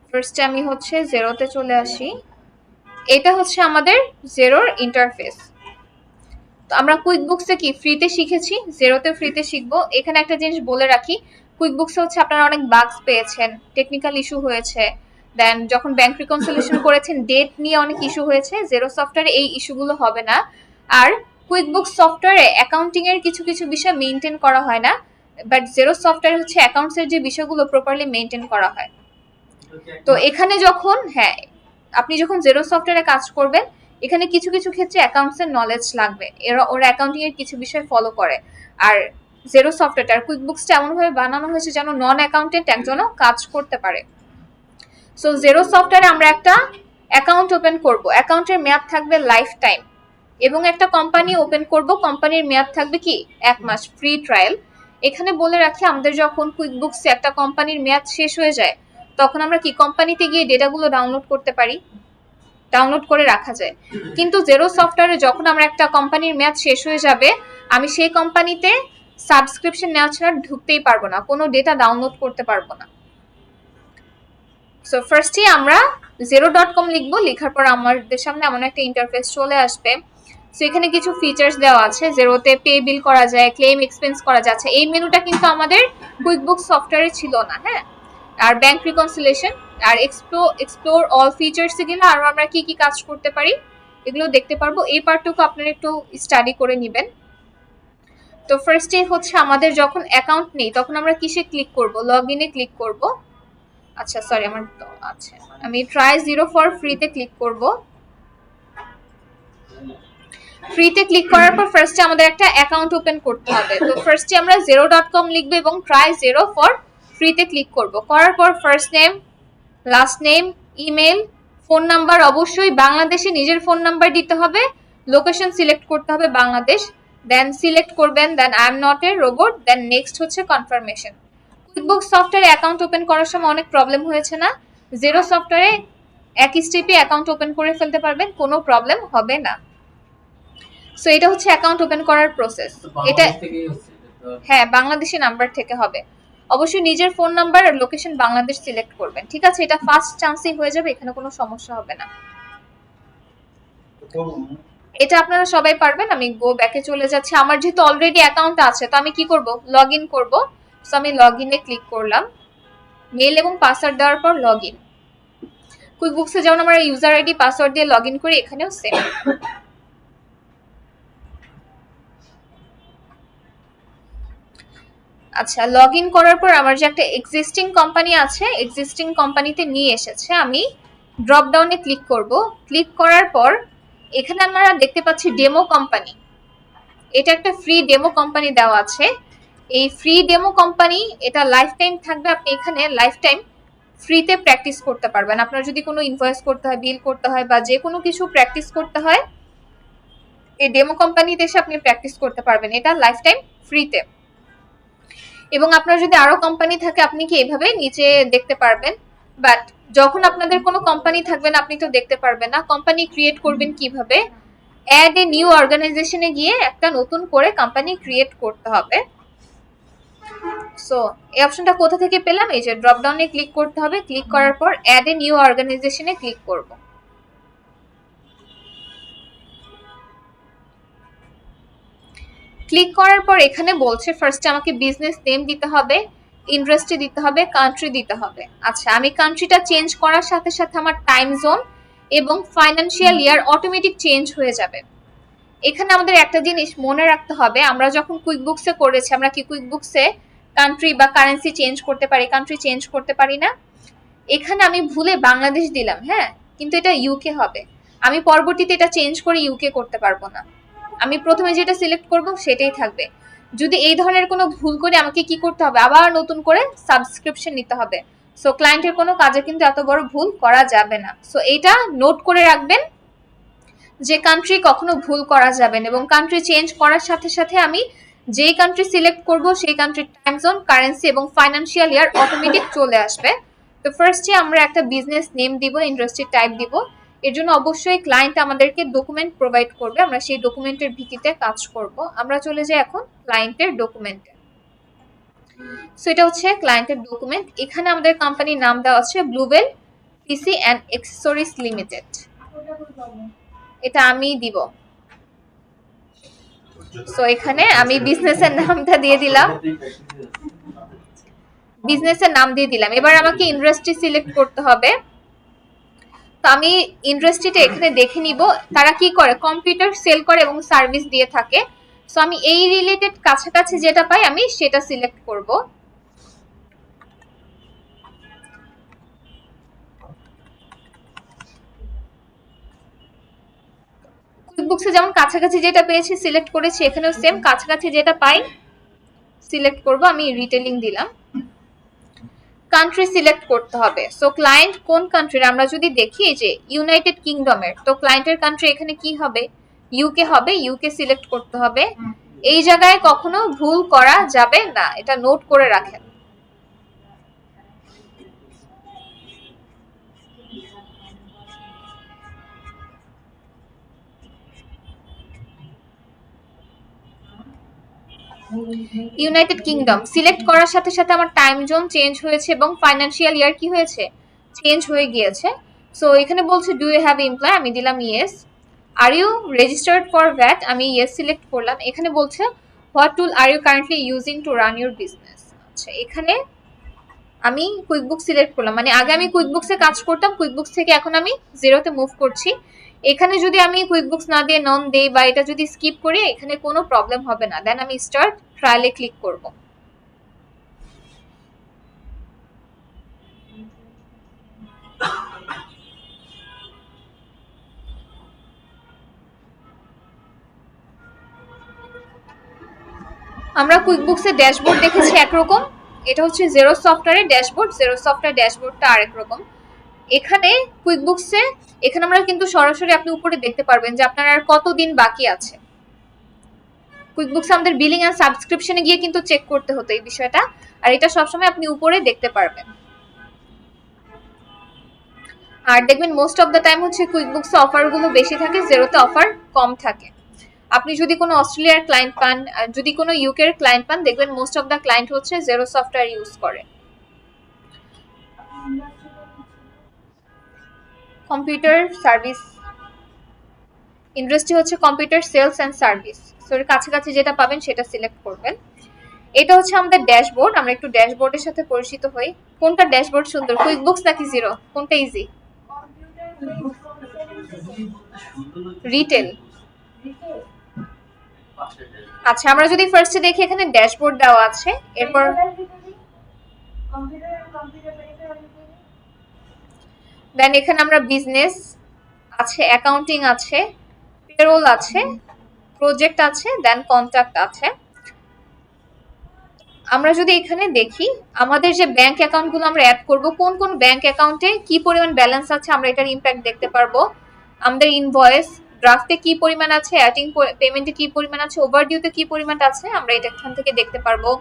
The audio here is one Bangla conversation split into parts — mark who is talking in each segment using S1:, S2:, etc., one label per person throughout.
S1: ফার্স্টে আমি হচ্ছে জেরোতে চলে আসি। এটা হচ্ছে আমাদের জেরোর ইন্টারফেস। তো আমরা কুইকবুকসে কি ফ্রিতে শিখেছি, জেরোতে ফ্রিতে শিখবো। এখানে একটা জিনিস বলে রাখি, কুইকবুকসে হচ্ছে আপনারা অনেক বাগস পেয়েছেন, টেকনিক্যাল ইস্যু হয়েছে, দেন যখন ব্যাংক রিকনসিলিয়েশন করেছেন ডেট নিয়ে অনেক ইস্যু হয়েছে। জেরো সফটওয়্যারে এই ইস্যুগুলো হবে না। আর কুইকবুকস সফটওয়্যারে অ্যাকাউন্টিং এর কিছু কিছু বিষয় মেনটেন করা হয় না, বাট জেরো সফটওয়্যারে হচ্ছে অ্যাকাউন্টসের যে বিষয়গুলো প্রপারলি মেনটেন করা হয়। তো এখানে যখন আপনি যখন জেরো সফটওয়্যারে কাজ করবেন, এখানে কিছু কিছু ক্ষেত্রে অ্যাকাউন্টস এর নলেজ লাগবে, ওরা অ্যাকাউন্টিং এর কিছু বিষয় ফলো করে। আর জেরো সফটওয়্যার আর কুইকবুকসটা এমন ভাবে বানানো হয়েছে যেন নন অ্যাকাউন্টেন্ট একজনও কাজ করতে পারে। সো জেরো সফটওয়্যারে আমরা একটা অ্যাকাউন্ট ওপেন করব, অ্যাকাউন্টের মেয়াদ থাকবে লাইফ টাইম। এবং একটা কোম্পানি ওপেন করব, কোম্পানির মেয়াদ থাকবে কি 1 মাস ফ্রি ট্রায়াল। এখানে বলে রাখি, আমাদের যখন কুইকবুকসে একটা কোম্পানির মেয়াদ শেষ হয়ে যায়, তখন আমরা কি কোম্পানিতে গিয়ে ডেটাগুলো ডাউনলোড করতে পারি, ডাউনলোড করে রাখা যায়। কিন্তু জেরো সফটওয়্যারে যখন আমরা একটা কোম্পানির মেয়াদ শেষ হয়ে যাবে, আমি সেই কোম্পানিতে সাবস্ক্রিপশন নেওয়া ছাড়া ঢুকতেই পারবো না, কোনো ডেটা ডাউনলোড করতে পারবো না। সো ফার্স্টে আমরা zero.com লিখবো, লেখার পর আমাদের সামনে এমন একটা ইন্টারফেস চলে আসবে। সো এখানে কিছু ফিচার্স দেওয়া আছে, জেরোতে পে বিল করা যায়, ক্লেম এক্সপেন্স করা যাচ্ছে। এই মেনুটা কিন্তু আমাদের কুইকবুক সফটওয়্যারে ছিল না। হ্যাঁ, আর ব্যাংক রিকনসিলিয়েশন আর এক্সপ্লোর অল ফিচার্সে গেলে আরো আমরা কি কি কাজ করতে পারি এগুলো দেখতে পারবো। এই পার্টটুকু আপনারা একটু স্টাডি করে নেবেন। তো ফার্স্টে হচ্ছে আমাদের যখন অ্যাকাউন্ট নেই তখন আমরা কিসে ক্লিক করব, লগ ইনে ক্লিক করব। আচ্ছা সরি, আমার তো আছে, আমি ট্রাই জিরো ফর ফ্রিতে ক্লিক করব। ফ্রিতে ক্লিক করার পর ফার্স্টে আমাদের একটা অ্যাকাউন্ট ওপেন করতে হবে। তো ফার্স্টে আমরা zero.com লিখবো এবং ট্রাই জিরো ফর ফ্রিতে ক্লিক করব। করার পর first name, last name, email, phone number, অবশ্যই বাংলাদেশে নিজের ফোন নাম্বার দিতে হবে, লোকেশন সিলেক্ট করতে হবে বাংলাদেশ, দেন সিলেক্ট করবেন, then I am not a robot, then next হচ্ছে কনফার্মেশন। কুইকবুকস সফটওয়্যারে অ্যাকাউন্ট ওপেন করার সময় অনেক প্রবলেম হয়েছে না? জেরো সফটওয়্যারে এক স্টেপে অ্যাকাউন্ট ওপেন করে ফেলতে পারবেন, কোনো প্রবলেম হবে না। সো এটা হচ্ছে অ্যাকাউন্ট ওপেন করার প্রসেস। এটা হ্যাঁ, বাংলাদেশি নাম্বার থেকে হবে। অবশ্যই নিজের ফোন নাম্বার আর লোকেশন বাংলাদেশ সিলেক্ট করবেন, ঠিক আছে? এটা ফার্স্ট চান্সেই হয়ে যাবে, এখানে কোনো সমস্যা হবে না। এটা আপনারা সবাই পারবেন। আমি গো ব্যাকে চলে যাচ্ছি। আমার যেহেতু অলরেডি অ্যাকাউন্ট আছে, তো আমি কি করব, লগ ইন করবো। সো আমি লগ ইনে ক্লিক করলাম, মেল এবং পাসওয়ার্ড দেওয়ার পর লগ ইন। কুইকবুকসে যেমন আমরা ইউজার আইডি পাসওয়ার্ড দিয়ে লগ ইন করি, এখানেও সেম। আচ্ছা, লগ ইন করার পর আমার যে একটা এক্সিস্টিং কোম্পানি আছে, এক্সিস্টিং কোম্পানিতে নিয়ে এসেছে। আমি ড্রপ ডাউনে ক্লিক করব। ক্লিক করার পর এখানে আমরা দেখতে পাচ্ছি ডেমো কোম্পানি। এটা একটা ফ্রি ডেমো কোম্পানি দেওয়া আছে। এই ফ্রি ডেমো কোম্পানি এটা লাইফ টাইম থাকবে, আপনি এখানে লাইফ টাইম ফ্রিতে প্র্যাকটিস করতে পারবেন। আপনার যদি কোনো ইনভয়েস করতে হয়, বিল করতে হয়, বা যে কোনো কিছু প্র্যাকটিস করতে হয়, এই ডেমো কোম্পানিতে এসে আপনি প্র্যাকটিস করতে পারবেন, এটা লাইফ টাইম ফ্রিতে। এবং আপনার যদি আরো কোম্পানি থাকে আপনি কি এভাবে নিচে দেখতে পারবেন। বাট যখন আপনাদের কোনো কোম্পানি থাকবে না, আপনি তো দেখতে পারবেন না। কোম্পানি ক্রিয়েট করবেন কিভাবে, অ্যাড এ নিউ অর্গানাইজেশনে গিয়ে একটা নতুন করে কোম্পানি ক্রিয়েট করতে হবে। সো এই অপশনটা কোথা থেকে পেলাম, এই যে ড্রপ ডাউনে ক্লিক করতে হবে। ক্লিক করার পর অ্যাড এ নিউ অর্গানাইজেশনে ক্লিক করব। ক্লিক করার পর এখানে বলছে ফার্স্টে আমাকে বিজনেস নেম দিতে হবে, ইন্ডাস্ট্রি দিতে হবে, কান্ট্রি দিতে হবে। আচ্ছা, আমি কান্ট্রিটা চেঞ্জ করার সাথে সাথে আমার টাইম জোন এবং ফাইন্যান্সিয়াল ইয়ার অটোমেটিক চেঞ্জ হয়ে যাবে। এখানে আমাদের একটা জিনিস মনে রাখতে হবে, আমরা যখন কুইকবুকসে করেছি, আমরা কি কুইকবুকসে কান্ট্রি বা কারেন্সি চেঞ্জ করতে পারি, কান্ট্রি চেঞ্জ করতে পারি না? এখানে আমি ভুলে বাংলাদেশ দিলাম, হ্যাঁ, কিন্তু এটা ইউকে হবে। আমি পরবর্তীতে এটা চেঞ্জ করে ইউকে করতে পারবো না। আমি প্রথমে যেটা সিলেক্ট করব সেটাই থাকবে। যদি এই ধরনের কোনো ভুল করে আমাকে কি করতে হবে, আবার নতুন করে সাবস্ক্রিপশন নিতে হবে। সো ক্লায়েন্টের কোনো কাজে কিন্তু এত বড় ভুল করা যাবে না। সো এইটা নোট করে রাখবেন যে কান্ট্রি কখনো ভুল করা যাবে না, এবং কান্ট্রি চেঞ্জ করার সাথে সাথে আমি যেই কান্ট্রি সিলেক্ট করব সেই কান্ট্রির টাইম জোন, কারেন্সি এবং ফাইন্যান্সিয়াল ইয়ার অটোমেটিক চলে আসবে। তো ফার্স্টে আমরা একটা বিজনেস নেম দিব, ইন্ডাস্ট্রি টাইপ দিব। এর জন্য অবশ্যই ক্লায়েন্ট আমাদেরকে ডকুমেন্ট প্রোভাইড করবে, আমরা সেই ডকুমেন্টের ভিত্তিতে কাজ করব। আমরা চলে যাই এখন ক্লায়েন্টের ডকুমেন্টে। সো এটা হচ্ছে ক্লায়েন্টের ডকুমেন্ট। এখানে আমাদের কোম্পানির নাম দেওয়া আছে bluebell PC and accessories limited, এটা আমি দিব। সো এখানে আমি বিজনেসের নামটা দিয়ে দিলাম, বিজনেসের নাম দিয়ে দিলাম। এবার আমাকে ইন্ডাস্ট্রি সিলেক্ট করতে হবে। তো আমি ইন্ডাস্ট্রিটা এখানে দেখে নিব তারা কি করে, কম্পিউটার সেল করে এবং সার্ভিস দিয়ে থাকে। সো আমি এই রিলেটেড কাছাকাছি যেটা পাই আমি সেটা সিলেক্ট করব। কুইকবুকসে যেমন কাছাকাছি যেটা পেয়েছি সিলেক্ট করেছি, এখানেও সেম কাছাকাছি যেটা পাই সিলেক্ট করব। আমি রিটেলিং দিলাম। কান্ট্রি সিলেক্ট করতে হবে। সো ক্লায়েন্ট কোন কান্ট্রির, আমরা যদি দেখি যে ইউনাইটেড কিংডমের, তো ক্লায়েন্টের কান্ট্রি এখানে কি হবে, ইউকে হবে। ইউকে সিলেক্ট করতে হবে। এই জায়গায় কখনো ভুল করা যাবে না, এটা নোট করে রাখেন। ইউনাইটেড কিংডম সিলেক্ট করার সাথে সাথে আমার টাইম জোন চেঞ্জ হয়েছে এবং ফাইন্যান্সিয়াল ইয়ার কি হয়েছে, চেঞ্জ হয়ে গিয়েছে। সো এখানে বলছে ডু ইউ হ্যাভ এমপ্লয়, আমি দিলাম ইয়েস। আর ইউ রেজিস্টার্ড ফর ভ্যাট, আমি ইয়েস সিলেক্ট করলাম। এখানে বলছে what tool are you currently using to run your business. আচ্ছা, এখানে আমি কুইকবুক সিলেক্ট করলাম, মানে আগে আমি কুইকবুকসে কাজ করতাম, কুইকবুকস থেকে এখন আমি জিরোতে মুভ করছি। এখানে যদি আমি কুইকবুকস না দিয়ে নন দেই বা এটা যদি স্কিপ করি এখানে কোনো প্রবলেম হবে না। দেন আমি স্টার্ট ট্রায়ালে ক্লিক করব। আমরা কুইকবুকসের ড্যাশবোর্ড দেখেছি একরকম, এটা হচ্ছে জেরো সফটওয়্যারের ড্যাশবোর্ড, জেরো সফটওয়্যার ড্যাশবোর্ডটা আরেক রকম। এখানে কুইকবুকসে এখানে আমরা কিন্তু সরাসরি আপনি উপরে দেখতে পারবেন যে আপনার আর কতদিন বাকি আছে। কুইকবুকস আমাদের বিলিং এন্ড সাবস্ক্রিপশনে গিয়ে কিন্তু চেক করতে হতো এই বিষয়টা, আর এটা সবসময় আপনি উপরে দেখতে পারবেন। আর দেখবেন মোস্ট অফ দ্য টাইম হচ্ছে কুইকবুকসে অফারগুলো বেশি থাকে, জেরোতে অফার কম থাকে। আপনি যদি কোনো অস্ট্রেলিয়ার ক্লায়েন্ট পান, যদি কোনো ইউকের ক্লায়েন্ট পান, দেখবেন মোস্ট অফ দ্য ক্লায়েন্ট হচ্ছে জেরো সফটওয়্যার ইউজ করে। কম্পিউটার সার্ভিস ইন্ডাস্ট্রি হচ্ছে computer sales and service. So এর কাছাকাছি যেটা পাবেন সেটা সিলেক্ট করবেন। এটা হচ্ছে আমাদের ড্যাশবোর্ড, আমরা একটু ড্যাশবোর্ডের সাথে পরিচিত হই। কোনটা ড্যাশবোর্ড সুন্দর, কুইকবুকস নাকি জিরো, কোনটা ইজি? রিটেল। আচ্ছা, আমরা যদি ফার্স্টে দেখি এখানে ড্যাশবোর্ড দেওয়া আছে, এরপর দেন এখানে আমরা বিজনেস আছে, অ্যাকাউন্টিং আছে, পেরোল আছে, প্রজেক্ট আছে, দেন কন্ট্যাক্ট আছে। আমরা যদি এখানে দেখি আমাদের যে ব্যাংক অ্যাকাউন্টগুলো আমরা অ্যাড করব, কোন কোন ব্যাংক অ্যাকাউন্টে কি পরিমাণ ব্যালেন্স আছে আমরা এটার ইমপ্যাক্ট দেখতে পারবো। আমাদের ইনভয়েস ড্রাফটে কি পরিমাণ আছে, অ্যাটিং পেমেন্টে কি পরিমাণ আছে, ওভারডিউতে কি পরিমাণ আছে আমরা এটা এখান থেকে দেখতে পারবো।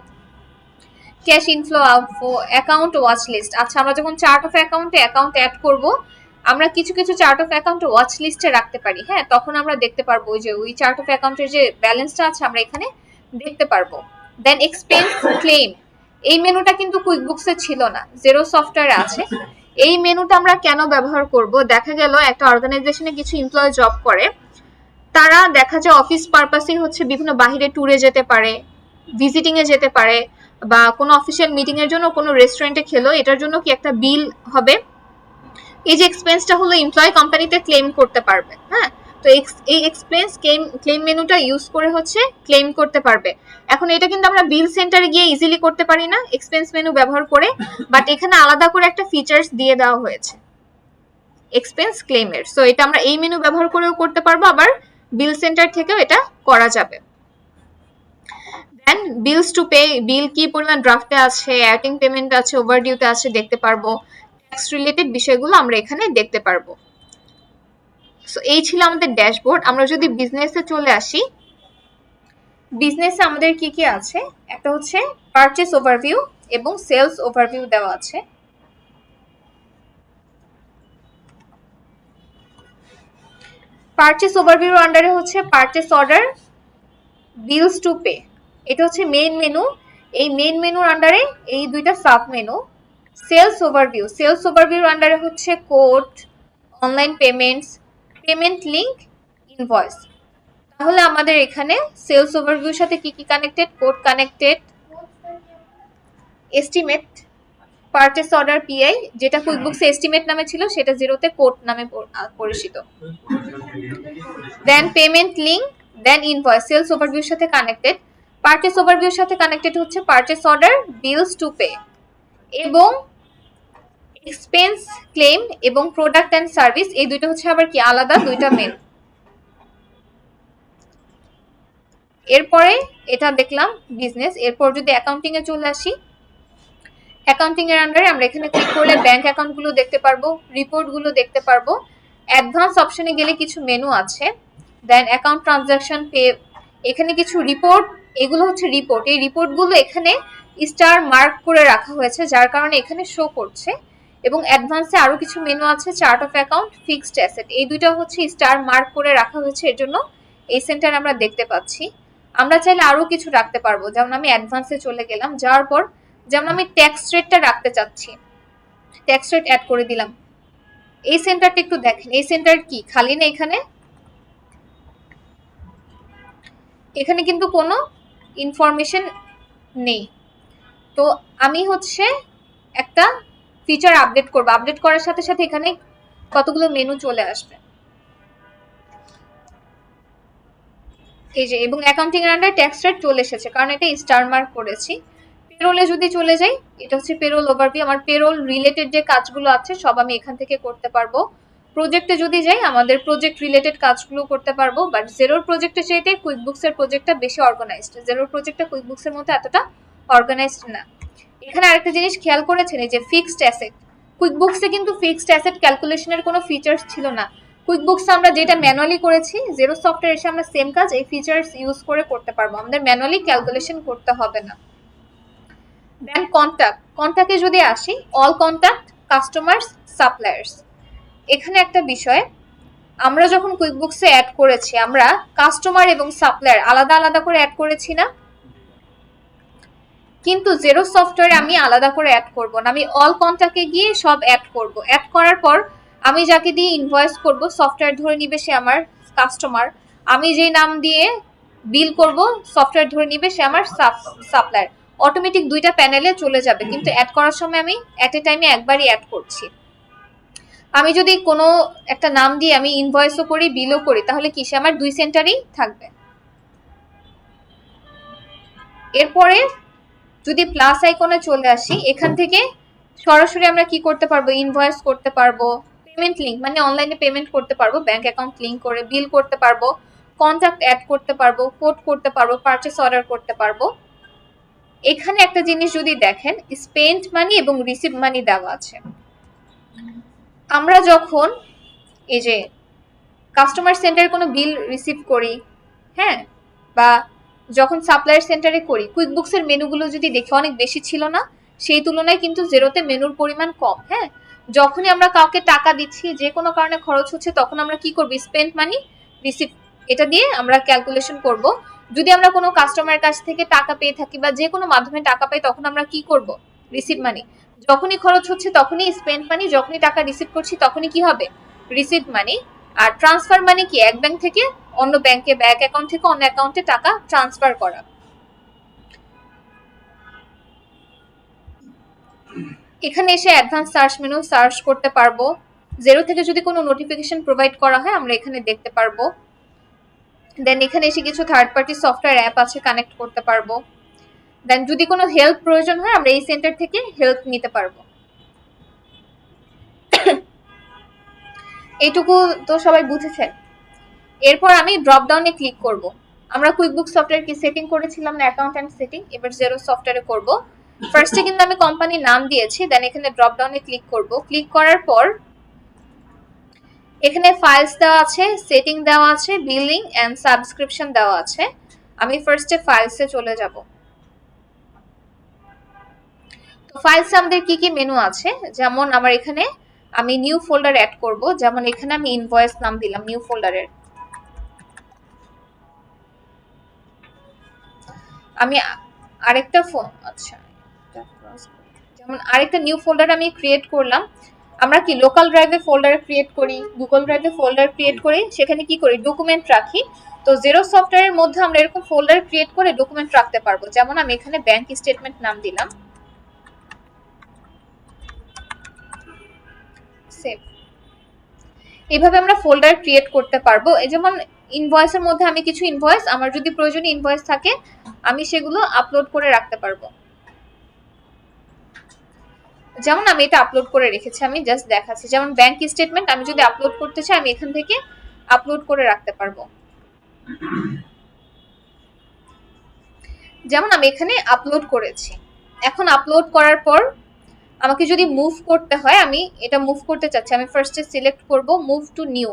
S1: Cash inflow outflow, account watch list. আচ্ছা, আমরা যখন চার্ট অফ অ্যাকাউন্টে অ্যাকাউন্ট অ্যাড করব, আমরা কিছু কিছু চার্ট অফ অ্যাকাউন্ট ওয়াচ লিস্টে রাখতে পারি। হ্যাঁ, তখন আমরা দেখতে পারবো যে ওই চার্ট অফ অ্যাকাউন্টের যে ব্যালেন্সটা আছে আমরা এখানে দেখতে পারবো। দেন এক্সপেন্স ক্লেম, এই মেনুটা কিন্তু কুইকবুকসে ছিল না, জেরো সফটওয়্যারে আছে। এই মেনুটা আমরা কেন ব্যবহার করব, দেখা গেল একটা অর্গানাইজেশনে কিছু এমপ্লয়ি জব করে, তারা দেখা যায় অফিস পারপাসেই হচ্ছে বিভিন্ন বাহিরে ট্যুরে যেতে পারে, ভিজিটিং এ যেতে পারে, বা কোনো অফিসিয়াল মিটিং এর জন্য কোনো রেস্টুরেন্টে খেলো, এটার জন্য কি একটা বিল হবে। এই যে এক্সপেন্সটা হলো এমপ্লয় কোম্পানিতে ক্লেম করতে পারবে। হ্যাঁ, তো এই এক্সপেন্স ক্লেম মেনুটা ইউজ করে হচ্ছে ক্লেম করতে পারবে। এখন এটা কিন্তু আমরা বিল সেন্টারে গিয়ে ইজিলি করতে পারি না এক্সপেন্স মেনু ব্যবহার করে, বাট এখানে আলাদা করে একটা ফিচার্স দিয়ে দেওয়া হয়েছে এক্সপেন্স ক্লেমের। সো এটা আমরা এই মেনু ব্যবহার করেও করতে পারবো, আবার বিল সেন্টার থেকেও এটা করা যাবে। দেন বিলস টু পে, বিল কি পরিমাণ ড্রাফটে আছে, অ্যাটিং পেমেন্ট আছে, ওভারডিউতে আছে দেখতে পারবো। ট্যাক্স রিলেটেড বিষয়গুলো আমরা এখানে দেখতে পারবো। সো এই ছিল আমাদের ড্যাশবোর্ড। আমরা যদি বিজনেসে চলে আসি, বিজনেসে আমাদের কি কি আছে, একটা হচ্ছে পারচেস ওভারভিউ এবং সেলস ওভারভিউ দেওয়া আছে। পারচেস ওভারভিউর আন্ডারে হচ্ছে purchase order, bills to pay, এটা হচ্ছে মেইন মেনু। এই মেইন মেনুর আন্ডারে এই দুইটা সাব মেনু। সেলস ওভারভিউর আন্ডারে হচ্ছে code, online payments, payment link, invoice. তাহলে আমাদের এখানে সেলস ওভারভিউর সাথে কি কি connected? Code connected, estimate, purchase order PI, যেটা কুইকবুকসে এস্টিমেট নামে ছিল সেটা জিরোতে কোড নামে পরিচিত। Then payment link, then invoice sales ওভারভিউর সাথে কানেক্টেড। পারচেস ওভারভিউর সাথে কানেক্টেড হচ্ছে purchase order, bills to pay, এবং এক্সপেন্স, ক্লেম এবং প্রোডাক্ট এন্ড সার্ভিস, এই দুইটা হচ্ছে আবার কি আলাদা দুইটা মেনু। এরপরে এটা দেখলাম বিজনেস। এরপর যদি অ্যাকাউন্টিং এ চলে আসি, অ্যাকাউন্টিং এর আন্ডারে আমরা এখানে ক্লিক করলে ব্যাংক অ্যাকাউন্ট গুলো দেখতে পারবো, রিপোর্ট গুলো দেখতে পারবো। অ্যাডভান্স অপশনে গেলে কিছু মেনু আছে। দেন অ্যাকাউন্ট ট্রানজাকশন, পে, এখানে কিছু রিপোর্ট, এগুলো হচ্ছে রিপোর্ট। এই রিপোর্ট গুলো এখানে স্টার মার্ক করে রাখা হয়েছে, যার কারণে এখানে শো করছে। এবং অ্যাডভান্সে আরো কিছু মেনু আছে, chart of account, fixed asset, এই দুইটা হচ্ছে স্টার মার্ক করে রাখা হয়েছে, এর জন্য এই সেন্টার আমরা দেখতে পাচ্ছি। আমরা চাইলে আরো কিছু রাখতে পারবো, যেমন আমি অ্যাডভান্সে চলে গেলাম, যাওয়ার পর যেমন আমি ট্যাক্স রেটটা রাখতে চাচ্ছি, ট্যাক্স রেট অ্যাড করে দিলাম। এই সেন্টারটা একটু দেখেন, এই সেন্টার কি খালি না? এখানে কিন্তু কোনো ইনফরমেশন নেই। তো আমি হচ্ছে একটা ফিচার আপডেট করব, আপডেট করার সাথে সাথে এখানে কতগুলো মেনু চলে আসবে, এই যে। এবং অ্যাকাউন্টিং এর আন্ডার ট্যাক্স রেট চলে এসেছে, কারণ এটা স্টার মার্ক করেছি। পেরোলে যদি চলে যাই, এটা হচ্ছে পেরোল ওভারভিউ। আমার পেরোল রিলেটেড যে কাজগুলো আছে সব আমি এখান থেকে করতে পারবো। প্রজেক্টে যদি যাই, আমাদের প্রজেক্ট রিলেটেড কাজগুলো করতে পারবো। বাট জেরোর প্রজেক্টের চাইতে কুইকবুকসের প্রজেক্টটা বেশি অর্গানাইজড। জেরোর প্রজেক্টটা কুইকবুকসের মতো এতটা অর্গানাইজড না। এখানে আরেকটা জিনিস খেয়াল করেছেন, এই যে ফিক্সড অ্যাসেট, কুইকবুকসে কিন্তু ফিক্সড অ্যাসেট ক্যালকুলেশনের কোনো ফিচার্স ছিল না। কুইকবুকস আমরা যেটা ম্যানুয়ালি করেছি, জেরো সফটওয়্যার এসে আমরা সেম কাজ এই ফিচার্স ইউজ করে করতে পারবো, আমাদের ম্যানুয়ালি ক্যালকুলেশন করতে হবে না। দেন কন্টাক্টে যদি আসি, অল কন্টাক্ট, কাস্টমার্স, সাপ্লায়ার্স। এখানে একটা বিষয়, আমরা যখন কুইকবুকসে অ্যাড করেছি, আমরা কাস্টমার এবং সাপ্লায়ার আলাদা আলাদা করে অ্যাড করেছি না? কিন্তু জেরো সফটওয়্যারে আমি আলাদা করে অ্যাড করব না, আমি অল কন্টাক্টে গিয়ে সব অ্যাড করব। অ্যাড করার পর আমি যাকে দিয়ে ইনভয়েস করব, সফটওয়্যার ধরে নিবে সে আমার কাস্টমার। আমি যেই নাম দিয়ে বিল করব, সফটওয়্যার ধরে নিবে সে আমার সাপ্লায়ার। অটোমেটিক দুইটা প্যানেলে চলে যাবে, কিন্তু অ্যাড করার সময় আমি অ্যাট এ টাইমে একবারই অ্যাড করছি। আমি যদি কোনো একটা নাম দিয়ে আমি ইনভয়েসও করি, বিলও করি, তাহলে কি সে আমার দুই সেন্টারই থাকবে। এরপরে যদি প্লাস আইকনে চলে আসি, এখান থেকে সরাসরি আমরা কি করতে পারবো? ইনভয়েস করতে পারবো, পেমেন্ট লিংক মানে অনলাইনে পেমেন্ট করতে পারবো, ব্যাংক অ্যাকাউন্ট লিংক করে বিল করতে পারবো, কন্ট্যাক্ট অ্যাড করতে পারবো, কোড করতে পারবো, পারচেস অর্ডার করতে পারবো। এখানে একটা জিনিস যদি দেখেন, স্পেন্ট মানি এবং রিসিভ মানি দেওয়া আছে। আমরা যখন এই যে কাস্টমার সেন্টারে কোনো বিল রিসিভ করি, হ্যাঁ, বা যখন সাপ্লায়ার সেন্টারে করি, কুইকবুকসের মেনুগুলো যদি দেখি অনেক বেশি ছিল না? সেই তুলনায় কিন্তু জেরোতে মেনুর পরিমাণ কম। হ্যাঁ, যখনই আমরা কাউকে টাকা দিচ্ছি, যে কোনো কারণে খরচ হচ্ছে, তখন আমরা কি করব? স্পেন্ট মানি, রিসিভ, এটা দিয়ে আমরা ক্যালকুলেশন করব। যদি আমরা কোনো কাস্টমারের কাছ থেকে টাকা পেয়ে থাকি বা যে কোনো মাধ্যমে টাকা পাই, তখন আমরা কি করব? রিসিভ মানি। যখনই খরচ হচ্ছে তখনই স্পেন্ট মানি, যখনই টাকা রিসিভ করছি তখনই কি হবে? রিসিভ মানি। আর ট্রান্সফার মানে কি? এক ব্যাংক থেকে অন্য ব্যাংকে, ব্যাংক অ্যাকাউন্ট থেকে অন্য অ্যাকাউন্টে টাকা ট্রান্সফার করা। এখানে এসে অ্যাডভান্স সার্চ মেনু সার্চ করতে পারবো। জেরো থেকে যদি কোনো নোটিফিকেশন প্রোভাইড করা হয়, আমরা এখানে দেখতে পারবো। দেন এখানে এসে কিছু থার্ড পার্টি সফটওয়্যার অ্যাপ আছে, কানেক্ট করতে পারবো। দেন যদি কোনো হেল্প প্রয়োজন হয়, আমরা এই সেন্টার থেকে হেল্প নিতে পারবো। এইটুকু তো সবাই বুঝেছেন। এরপর আমি ড্রপ ডাউনে ক্লিক করব। আমরা কুইকবুক সফটওয়্যার কি সেটিং করেছিলাম না, অ্যাকাউন্ট এন্ড সেটিং, এবার জেরো সফটওয়্যারে করব। ফার্স্টে কিন্তু আমি কোম্পানির নাম দিয়েছি, দেন এখানে ড্রপ ডাউনে ক্লিক করব। ক্লিক করার পর এখানে ফাইলস দেওয়া আছে, সেটিং দেওয়া আছে, বিলিং এন্ড সাবস্ক্রিপশন দেওয়া আছে। আমি ফার্স্টে ফাইলসে চলে যাব। তো ফাইলসে আমাদের কি কি মেনু আছে, যেমন আমার এখানে আমি নিউ ফোল্ডার অ্যাড করব, যেমন এখানে আমি ইনভয়েস নাম দিলাম নিউ ফোল্ডারের। আমি আরেকটা আচ্ছা, যেমন আরেকটা নিউ ফোল্ডার আমি ক্রিয়েট করলাম। আমরা কি লোকাল ড্রাইভে ফোল্ডার ক্রিয়েট করি, গুগল ড্রাইভে ফোল্ডার ক্রিয়েট করি, সেখানে কি করি ডকুমেন্ট রাখি। তো জেরো সফটওয়্যারের মধ্যে আমরা এরকম ফোল্ডার ক্রিয়েট করে ডকুমেন্ট রাখতে পারবো। যেমন আমি এখানে ব্যাংক স্টেটমেন্ট নাম দিলাম, সেভ। এইভাবে আমরা ফোল্ডার ক্রিয়েট করতে পারবো। এই যেমন ইনভয়েসের মধ্যে আমি কিছু ইনভয়েস, আমার যদি প্রয়োজনীয় ইনভয়েস থাকে আমি সেগুলো আপলোড করে রাখতে পারবো। যেমন আমি এটা আপলোড করে রেখেছি, আমি জাস্ট দেখাচ্ছি। যেমন ব্যাংক স্টেটমেন্ট আমি যদি আপলোড করতে চাই আমি এখান থেকে আপলোড করে রাখতে পারবো। যেমন আমি এখানে আপলোড করেছি। এখন আপলোড করার পর আমাকে যদি মুভ করতে হয়, আমি এটা মুভ করতে চাচ্ছি, আমি ফার্স্টে সিলেক্ট করব মুভ টু নিউ।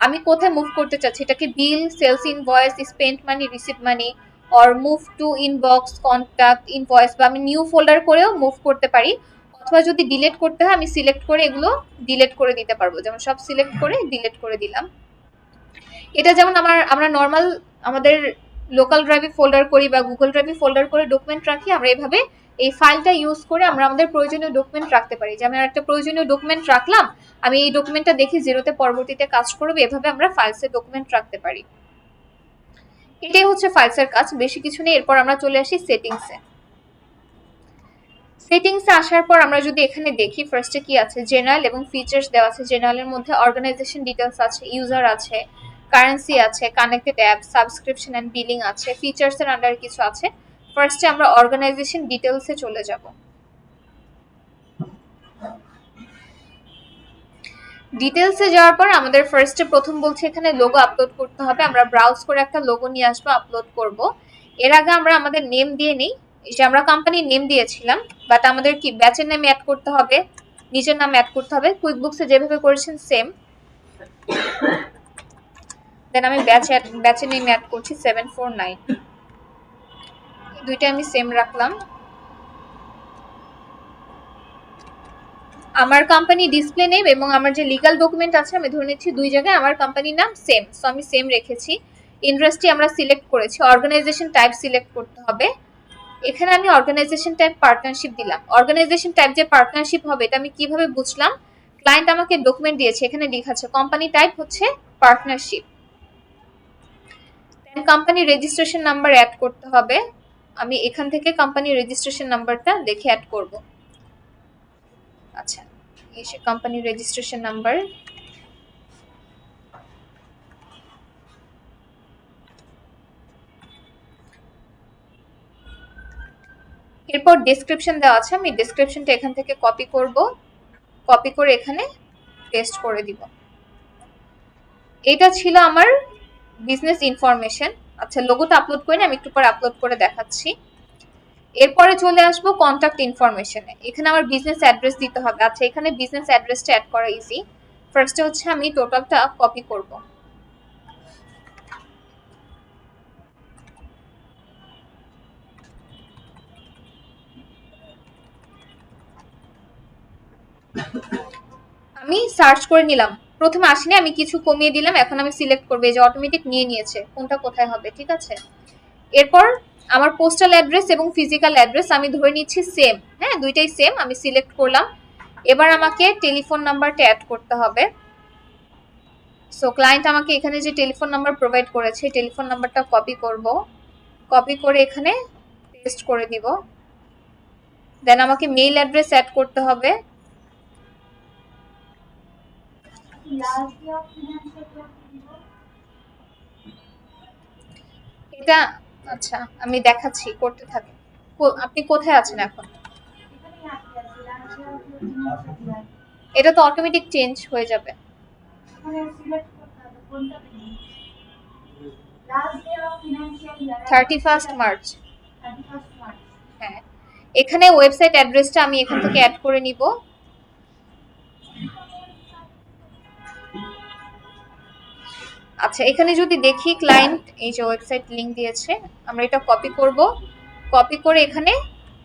S1: আমি কোথায় মুভ করতে চাচ্ছি, এটাকে bill, sales invoice, spent money, receive money, or move to inbox, contact, invoice, বা আমি নিউ ফোল্ডার করেও মুভ করতে পারি। অথবা যদি ডিলিট করতে হয় আমি সিলেক্ট করে এগুলো ডিলিট করে দিতে পারবো। যেমন সব সিলেক্ট করে ডিলিট করে দিলাম। এটা যেমন আমরা নর্মাল আমাদের লোকাল ড্রাইভে ফোল্ডার করি বা গুগল ড্রাইভে ফোল্ডার করে ডকুমেন্ট রাখি, আমরা এভাবে এই ফাইলটা ইউজ করে আমরা আমাদের প্রয়োজনীয় ডকুমেন্ট রাখতে পারি। যে আমি একটা প্রয়োজনীয় ডকুমেন্ট রাখলাম, আমি এই ডকুমেন্টটা দেখি জিরোতে পরবর্তীতে কাজ করবে, এভাবে আমরা ফাইলসে ডকুমেন্ট রাখতে পারি। এটাই হচ্ছে ফাইলসের কাজ, বেশি কিছু নেই। এরপর আমরা চলে আসি সেটিংসে। সেটিংসে আসার পর আমরা যদি এখানে দেখি ফার্স্টে কি আছে, জেনারেল এবং ফিচার্স দেওয়া আছে। জেনারেলের মধ্যে অর্গানাইজেশন ডিটেলস আছে, ইউজার আছে, কারেন্সি আছে, connected app, subscription and billing আছে, ফিচার্সের আন্ডারে কিছু আছে। ফার্স্টে আমরা অর্গানাইজেশন ডিটেলসে চলে যাব। ডিটেলসে যাওয়ার পর আমাদের ফার্স্টে প্রথম বলছে এখানে লোগো আপলোড করতে হবে। আমরা ব্রাউজ করে একটা লোগো নিয়ে আসবো, আপলোড করব। এর আগে আমরা আমাদের নেম দিয়ে নিই, যে আমরা কোম্পানির নেম দিয়েছিলাম, বাট আমাদের কি ব্যাচের নাম অ্যাড করতে হবে, নিজের নাম অ্যাড করতে হবে। কুইকবুকসে যেভাবে করেছেন সেম। দেন আমি ব্যাচের নেম অ্যাড করছি 749, দুইটা আমি সেম রাখলাম। আমার কোম্পানি ডিসপ্লে নেম এবং আমার যে লিগ্যাল ডকুমেন্ট আছে আমি ধরে নিচ্ছি দুই জায়গায় আমার কোম্পানির নাম সেম, সো আমি সেম রেখেছি। ইন্ডাস্ট্রি আমরা সিলেক্ট করেছি, অর্গানাইজেশন টাইপ সিলেক্ট করতে হবে। এখানে আমি অর্গানাইজেশন টাইপ পার্টনারশিপ দিলাম। অর্গানাইজেশন টাইপ যে পার্টনারশিপ হবে এটা আমি কিভাবে বুঝলাম, ক্লায়েন্ট আমাকে ডকুমেন্ট দিয়েছে, এখানে লেখা আছে কোম্পানি টাইপ হচ্ছে পার্টনারশিপ। দেন কোম্পানি রেজিস্ট্রেশন নাম্বার অ্যাড করতে হবে। আমি এখান থেকে কোম্পানি রেজিস্ট্রেশন নাম্বারটা দেখে অ্যাড করব। আচ্ছা, এসে কোম্পানি রেজিস্ট্রেশন নাম্বার, এরপর ডেসক্রিপশন দেওয়া আছে, আমি ডেসক্রিপশনটা এখান থেকে কপি করব, কপি করে এখানে পেস্ট করে দিব। এটা ছিল আমার বিজনেস ইনফরমেশন। আচ্ছা, লোগোটা আপলোড করি না, আমি একটু পরে আপলোড করে দেখাচ্ছি। এরপরে চলে আসবো কন্ট্যাক্ট ইনফরমেশনে। এখানে আমার বিজনেস অ্যাড্রেস দিতে হবে। আচ্ছা, এখানে বিজনেস অ্যাড্রেসটা অ্যাড করা ইজি। ফার্স্টে হচ্ছে আমি টোটালটা কপি করব। আমি সার্চ করে নিলাম, প্রথমে আসেনি, আমি কিছু কমিয়ে দিলাম। এখন আমি সিলেক্ট করবো, এই যে অটোমেটিক নিয়ে নিয়েছে কোনটা কোথায় হবে, ঠিক আছে। এরপর আমার পোস্টাল অ্যাড্রেস এবং ফিজিক্যাল অ্যাড্রেস আমি ধরে নিচ্ছি সেম, হ্যাঁ দুইটাই সেম, আমি সিলেক্ট করলাম। এবার আমাকে টেলিফোন নাম্বারটা অ্যাড করতে হবে। সো ক্লায়েন্ট আমাকে এখানে যে টেলিফোন নাম্বার প্রোভাইড করেছে টেলিফোন নাম্বারটা কপি করব, কপি করে এখানে পেস্ট করে দিব। দেন আমাকে মেইল অ্যাড্রেস অ্যাড করতে হবে। এটা আচ্ছা আমি দেখাচ্ছি, করতে থাকি। আপনি কোথায় আছেন এখন? এটা তো অটোমেটিক চেঞ্জ হয়ে যাবে। 31 মার্চ। হ্যাঁ, এখানে ওয়েবসাইট অ্যাড্রেসটা আমি এখান থেকে অ্যাড করে নিব। আচ্ছা, এখানে যদি দেখি ক্লায়েন্ট এই যে ওয়েবসাইট লিংক দিয়েছে, আমরা এটা কপি করব, কপি করে এখানে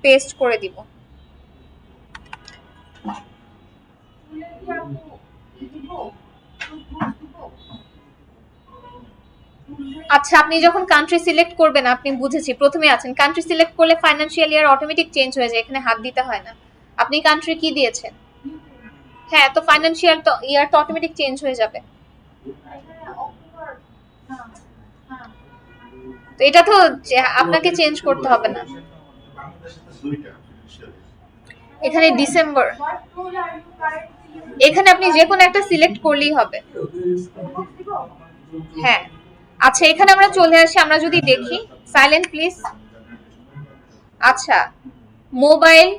S1: পেস্ট করে দিব। আচ্ছা, আপনি যখন কান্ট্রি সিলেক্ট করবেন, আপনি বুঝেছি প্রথমে আছেন, কান্ট্রি সিলেক্ট করলে ফাইন্যান্সিয়াল ইয়ার অটোমেটিক চেঞ্জ হয়ে যায়, এখানে হাত দিতে হয় না। আপনি কান্ট্রি কি দিয়েছেন? হ্যাঁ, তো ফাইন্যান্সিয়াল তো ইয়ার তো অটোমেটিক চেঞ্জ হয়ে যাবে। তো এটা তো আপনাকে চেঞ্জ করতে হবে না। এখানে ডিসেম্বর, এখানে আপনি যে কোনো একটা সিলেক্ট করলেই হবে। হ্যাঁ, আচ্ছা এখানে আমরা চলে আসি, আমরা যদি দেখি, সাইলেন্ট প্লিজ। আচ্ছা, mobile,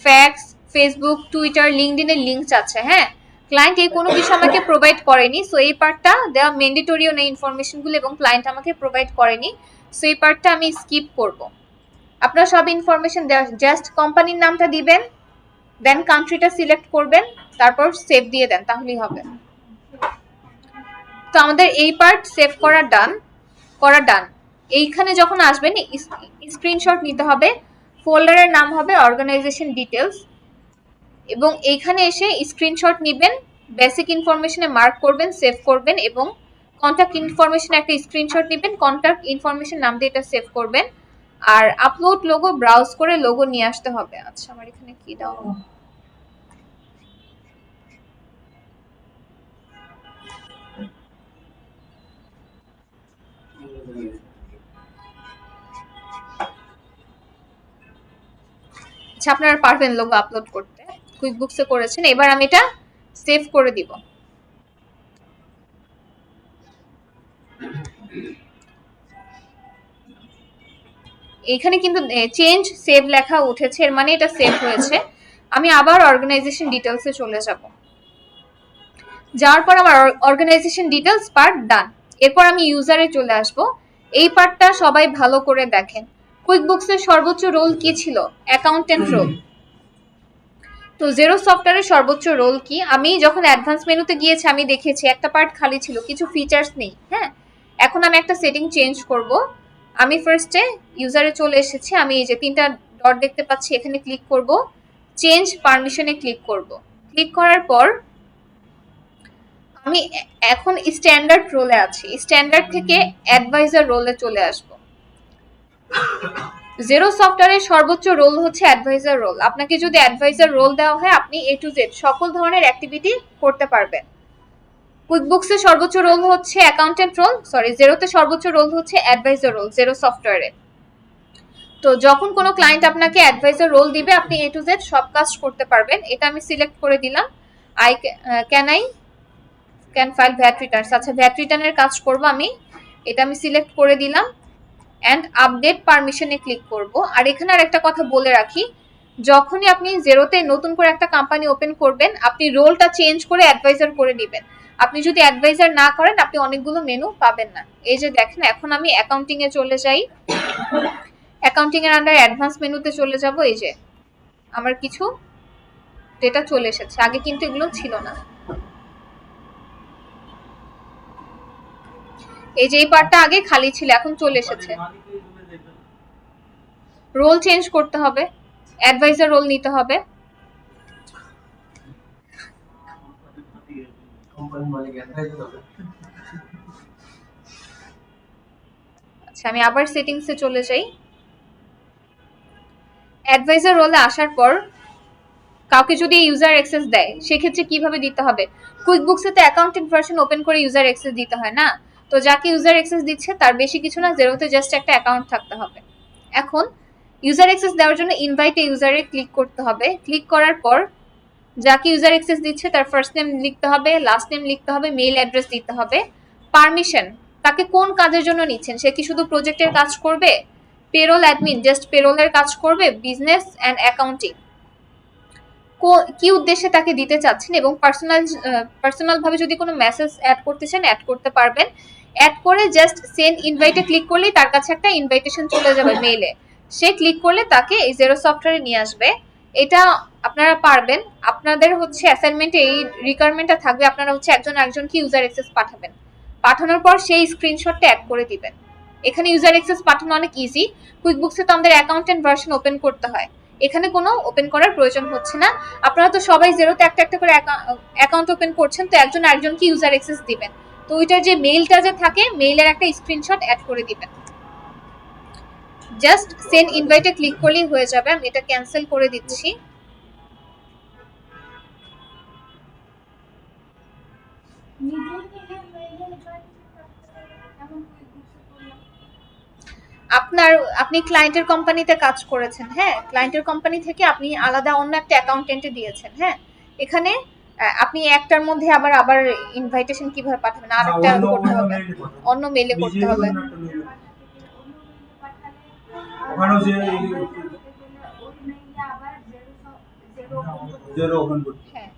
S1: fax, Facebook, Twitter, LinkedIn এর লিংক চাচ্ছে। হ্যাঁ, ক্লায়েন্ট এই কোনো কিছু আমাকে প্রোভাইড করেনি, সো এই পার্টটা দেওয়া ম্যান্ডেটরিও নেই ইনফরমেশনগুলো, এবং ক্লায়েন্ট আমাকে প্রোভাইড করেনি, সো এই পার্টটা আমি স্কিপ করব। আপনারা সব ইনফরমেশন জাস্ট কোম্পানির নামটা দিবেন, দেন কান্ট্রিটা সিলেক্ট করবেন, তারপর সেভ দিয়ে দেন, তাহলেই হবে। তো আমাদের এই পার্ট সেভ করা ডান। এইখানে যখন আসবেন স্ক্রিনশট নিতে হবে, ফোল্ডারের নাম হবে অর্গানাইজেশন ডিটেলস, এবং এইখানে এসে স্ক্রিনশট নেবেন, বেসিক ইনফরমেশনে মার্ক করবেন, সেভ করবেন, এবং কন্ট্যাক্ট ইনফরমেশন একটা স্ক্রিনশট নেবেন, কন্ট্যাক্ট ইনফরমেশন নাম দিয়ে এটা সেভ করবেন, আর আপলোড লোগো ব্রাউজ করে লোগো নিয়ে আসতে হবে। আচ্ছা, আমার এখানে কি দাও, আচ্ছা আপনারা পারবেন লোগো আপলোড করতে, কুইকবুকসে করেছেন, এবার আমি এটা সেভ করে দিব। এখানে কিন্তু চেঞ্জ সেভ লেখা উঠেছে, এর মানে এটা সেভ হয়েছে। আমি আবার অর্গানাইজেশন ডিটেলসে চলে যাব, যাওয়ার পর আমার অর্গানাইজেশন ডিটেলস পার্ট ডান। এরপর আমি ইউজারে চলে আসব। এই পার্টটা সবাই ভালো করে দেখেন। কুইকবুকসের সর্বোচ্চ রোল কি ছিল? Accountant role. তো জেরো সফটওয়্যারের সর্বোচ্চ রোল কি? আমি যখন অ্যাডভান্স মেনুতে গিয়েছি আমি দেখেছি একটা পার্ট খালি ছিল, কিছু ফিচার্স নেই। হ্যাঁ, এখন আমি একটা সেটিং চেঞ্জ করব। আমি ফার্স্টে ইউজারে চলে এসেছি, আমি এই যে তিনটা ডট দেখতে পাচ্ছি, এখানে ক্লিক করব, চেঞ্জ পারমিশনে ক্লিক করব। ক্লিক করার পর আমি এখন স্ট্যান্ডার্ড রোলে আছি, স্ট্যান্ডার্ড থেকে অ্যাডভাইজার রোলে চলে আসব। জেরো সফটওয়্যারের সর্বোচ্চ রোল হচ্ছে অ্যাডভাইজার রোল। আপনাকে যদি অ্যাডভাইজার রোল দেওয়া হয়, আপনি এ টু জেড সকল ধরনের অ্যাক্টিভিটি করতে পারবেন। কুইকবুকসের সর্বোচ্চ রোল হচ্ছে অ্যাকাউন্টেন্ট রোল, সরি জেরোতে সর্বোচ্চ রোল হচ্ছে অ্যাডভাইজার রোল জেরো সফটওয়্যারে। তো যখন কোনো ক্লায়েন্ট আপনাকে অ্যাডভাইজার রোল দিবে, আপনি এ টু জেড সব কাজ করতে পারবেন। এটা আমি সিলেক্ট করে দিলাম। I can file VAT Returns. আচ্ছা, ভ্যাট রিটার্নের কাজ করব আমি, এটা আমি সিলেক্ট করে দিলাম, অ্যান্ড আপডেট পারমিশনে ক্লিক করব। আর এখানে আর একটা কথা বলে রাখি, যখনই আপনি জেরোতে নতুন করে একটা কোম্পানি ওপেন করবেন, আপনি রোলটা চেঞ্জ করে অ্যাডভাইজার করে নেবেন। আপনি যদি অ্যাডভাইজার না করেন, আপনি অনেকগুলো মেনু পাবেন না। এই যে দেখেন, এখন আমি অ্যাকাউন্টিং এ চলে যাই, অ্যাকাউন্টিং এর আন্ডার অ্যাডভান্স মেনুতে চলে যাব। এই যে আমার কিছু ডেটা চলে এসেছে, আগে কিন্তু এগুলো ছিল না। এই যে এই পার্টটা আগে খালি ছিল, এখন চলে এসেছে। রোল চেঞ্জ করতে হবে, অ্যাডভাইজার রোল নিতে হবে। আচ্ছা, আমি আবার সেটিংসে চলে যাই। অ্যাডভাইজার রোলে আসার পর কাউকে যদি ইউজার অ্যাক্সেস দেয়, সেক্ষেত্রে কিভাবে দিতে হবে? কুইকবুকসে তো অ্যাকাউন্টেন্ট ভার্সন ওপেন করে ইউজার অ্যাক্সেস দিতে হয় না? তো যাকে ইউজার অ্যাক্সেস দিচ্ছে তার বেশি কিছু না, জেরোতে জাস্ট একটা অ্যাকাউন্ট থাকতে হবে। এখন ইউজার অ্যাক্সেস দেওয়ার জন্য ইনভাইট এ ইউজারে ক্লিক করতে হবে। ক্লিক করার পর যাকে ইউজার অ্যাক্সেস দিচ্ছে তার ফার্স্ট নেম লিখতে হবে, লাস্ট নেম লিখতে হবে, মেইল অ্যাড্রেস দিতে হবে, পারমিশন, তাকে কোন কাজের জন্য নিচ্ছেন, সে কি শুধু প্রজেক্টের কাজ করবে, পেরোল অ্যাডমিন জাস্ট পেরোলের কাজ করবে, বিজনেস অ্যান্ড অ্যাকাউন্টিং কি উদ্দেশ্যে তাকে দিতে চাচ্ছেন, এবং পার্সোনাল ভাবে যদি কোনো মেসেজ অ্যাড করতে চান অ্যাড করতে পারবেন। অ্যাড করে জাস্ট সেন্ড ইনভাইটে ক্লিক করলেই তার কাছে একটা ইনভাইটেশন চলে যাবে মেইলে, সে ক্লিক করলে তাকে এই জেরো সফটওয়্যারে নিয়ে আসবে। এটা আপনারা পারবেন। আপনাদের হচ্ছে অ্যাসাইনমেন্টে এই রিকোয়ারমেন্টটা থাকবে, আপনারা হচ্ছে একজনকে ইউজার অ্যাক্সেস পাঠাবেন, পাঠানোর পর সেই স্ক্রিনশটটা অ্যাড করে দিবেন। এখানে ইউজার অ্যাক্সেস পাঠানো অনেক ইজি। কুইকবুকসে তো আমাদের অ্যাকাউন্টেন্ট ভার্সন ওপেন করতে হয়, এখানে কোনো ওপেন করার প্রয়োজন হচ্ছে না। আপনারা তো সবাই জেরোতে একটা একটা করে অ্যাকাউন্ট ওপেন করছেন, তো একজনকে ইউজার অ্যাক্সেস দিবেন, তো ওইটার যে মেইলটা যে থাকে, মেইলের একটা স্ক্রিনশট অ্যাড করে দিবেন। জাস্ট সেন্ড ইনভাইটে ক্লিক করলেই হয়ে যাবে। আমি এটা ক্যান্সেল করে দিচ্ছি। আপনি ক্লায়েন্টের কোম্পানিতে কাজ করেছেন, হ্যাঁ, ক্লায়েন্টের কোম্পানি থেকে আপনি আলাদা অন্য একটা অ্যাকাউন্টেন্টে দিয়েছেন, হ্যাঁ, এখানে আপনি একটার মধ্যে আবার আবার ইনভাইটেশন কিভাবে পাঠাবেন? আরেকটা করতে হবে, অন্য মেইলে করতে হবে। হ্যাঁ,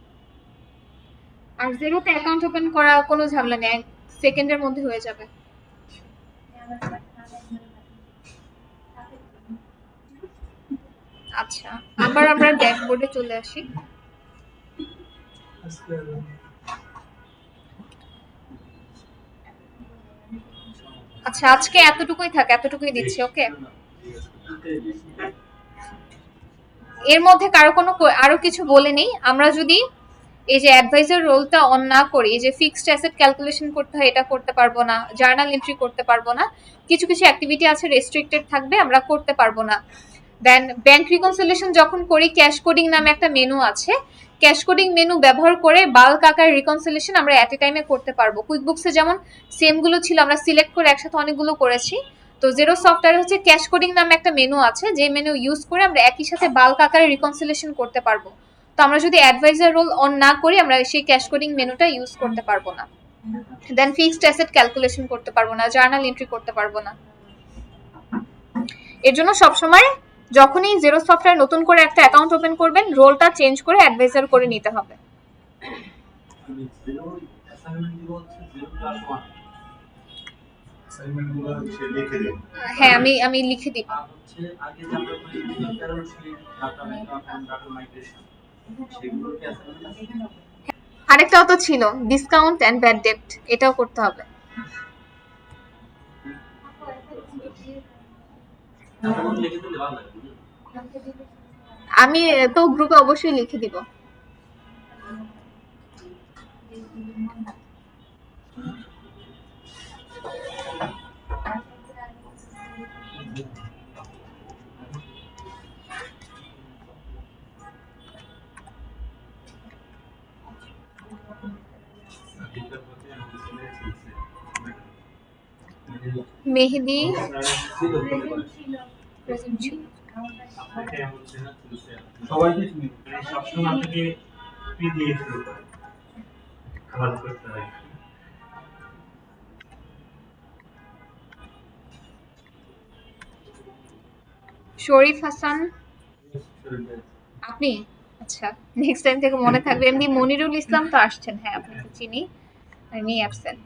S1: আর জেরোতে অ্যাকাউন্ট ওপেন করা কোনো ঝামেলা নেই, 1 সেকেন্ডের মধ্যে হয়ে যাবে। আচ্ছা, আবার আমরা ড্যাশবোর্ডে চলে আসি। আচ্ছা, আজকে এতটুকুই থাক, এতটুকুই দিচ্ছি, ওকে। এর মধ্যে কারো কোনো আরো কিছু বলে নেই। আমরা যদি এই যে অ্যাডভাইজার রোলটা অন না করি, যে ফিক্সড অ্যাসেট ক্যালকুলেশন করতে হয়, এটা করতে পারবো না, জার্নাল এন্ট্রি করতে পারবো না, কিছু কিছু অ্যাক্টিভিটি আছে রেস্ট্রিক্টেড থাকবে, আমরা করতে পারবো না। দেন ব্যাংক রিকনসিলিয়েশন যখন করি, ক্যাশ কোডিং নামে একটা মেনু আছে, ক্যাশ কোডিং মেনু ব্যবহার করে বাল্ক আকার রিকনসিলিয়েশন আমরা এট এ টাইমে করতে পারবো। কুইকবুকসে যেমন সেমগুলো ছিল, আমরা সিলেক্ট করে একসাথে অনেকগুলো করেছি। তো জেরো সফটওয়্যারে হচ্ছে ক্যাশ কোডিং নামে একটা মেনু আছে, যে মেনু ইউজ করে আমরা একই সাথে বাল্ক আকারে রিকনসিলিয়েশন করতে পারবো। তো আমরা যদি অ্যাডভাইজার রোল অন না করি, আমরা সেই ক্যাশ কোডিং মেনুটা ইউজ করতে পারবো না। দেন ফিক্সড অ্যাসেট ক্যালকুলেশন করতে পারবো না, জার্নাল এন্ট্রি করতে পারবো না। এর জন্য সবসময় যখনই জেরো সফটওয়্যার নতুন করে একটা অ্যাকাউন্ট ওপেন করবেন, রোলটা চেঞ্জ করে অ্যাডভাইজার করে নিতে হবে। হ্যাঁ, আমি লিখে দিব। আরেকটাও তো ছিল, ডিসকাউন্ট এন্ড ব্যাড ডেট, এটাও করতে হবে। আমি তো গ্রুপে অবশ্যই লিখে দিব। মেহেদি শরীফ হাসান, আপনি? আচ্ছা, নেক্সট টাইম থেকে মনে থাকবে। এমনি মনিরুল ইসলাম তো আসছেন, হ্যাঁ, আপনাকে চিনি, আমি অ্যাবসেন্ট।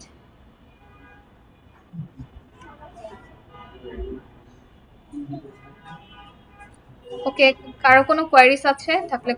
S1: ওকে, কারো কোনো কোয়ারিজ আছে থাকলে